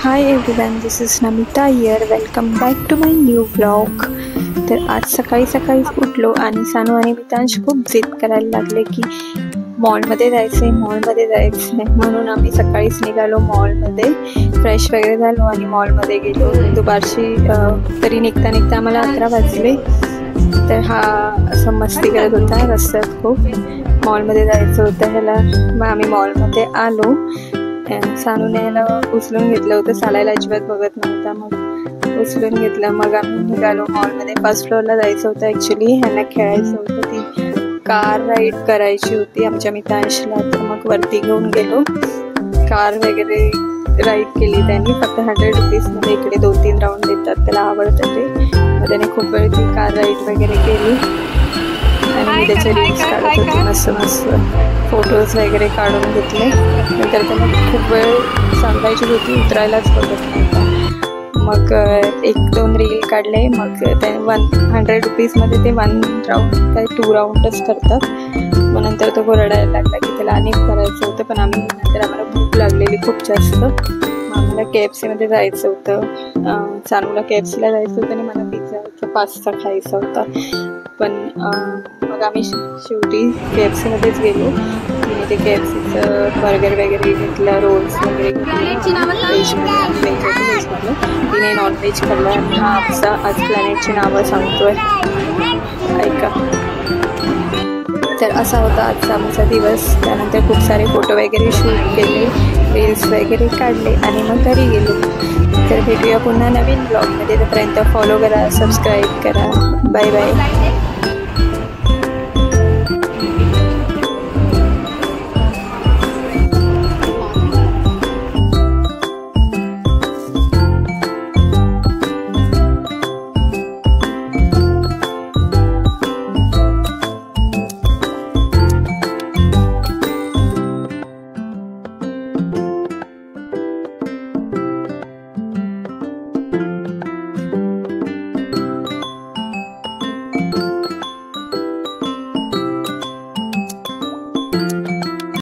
High everyone, this is Namita here. Welcome back to my new blog. तर आज सकाळी सकाळीच उठलो आणि सानू आणि मितांश खूप जिद करायला लागले की मॉलमध्ये जायचं आहे. म्हणून आम्ही सकाळीच निघालो मॉलमध्ये. फ्रेश वगैरे झालो आणि मॉलमध्ये गेलो. दुपारची तरी निघता आम्हाला 11 वाजले. तर हा असं मस्ती करत होता रस्त्यात. खूप मॉलमध्ये जायचं होतं ह्याला. मग आम्ही मॉलमध्ये आलो. सानूने याला उचलून घेतलं होतं, चालायला अजिबात बघत नव्हता. मग उचलून घेतलं. मग आम्ही निघालो मॉलमध्ये. फर्स्ट फ्लोअरला जायचं होतं. ॲक्च्युली ह्यांना खेळायचं होतं, ती कार राईड करायची होती आमच्या मितांशला. तर मग वरती घेऊन गेलो. कार वगैरे राईड केली त्यांनी. फक्त 100 रुपीजमध्ये इकडे 2-3 राऊंड देतात, त्याला आवडतं ते. मग त्याने खूप वेळ ती कार राईड वगैरे केली आणि मी त्याचे रील्स काढत होते. मस्त फोटोज वगैरे काढून घेतले. नंतर त्याला खूप वेळ सांगायची होती, उतरायलाच बघत नव्हता. मग 1-2 रील काढले. मग ते 100 रुपीजमध्ये ते 1 राऊंड काय 2 राऊंडच करतात. मग नंतर तो रडायला लागला की त्याला अनेक करायचं होतं. पण नंतर आम्हाला भूक लागलेली खूप जास्त. मग आम्हाला KFCमध्ये जायचं होतं. सानूला KFCला जायचं होतं आणि मला पास्ता खायचा होता. पण मग आम्ही शेवटी KFCमध्येच गेलो. तिने ते KFCचं बर्गर वगैरे घेतलं, रोल्स वगैरे घेतलं. व्हेजमधलं तिने नॉनव्हेज खाल्लं. आणि हा आमचा आज प्लॅनेटची नावं सांगतोय, ऐका. तर असा होता आजचा आमचा दिवस. त्यानंतर खूप सारे फोटो वगैरे शूट केले, रील्स वगैरे काढले आणि मग घरी गेलो. तर भेटूया पुन्हा नवीन ब्लॉगमध्ये. तोपर्यंत फॉलो करा, सबस्क्राईब करा. Bye bye.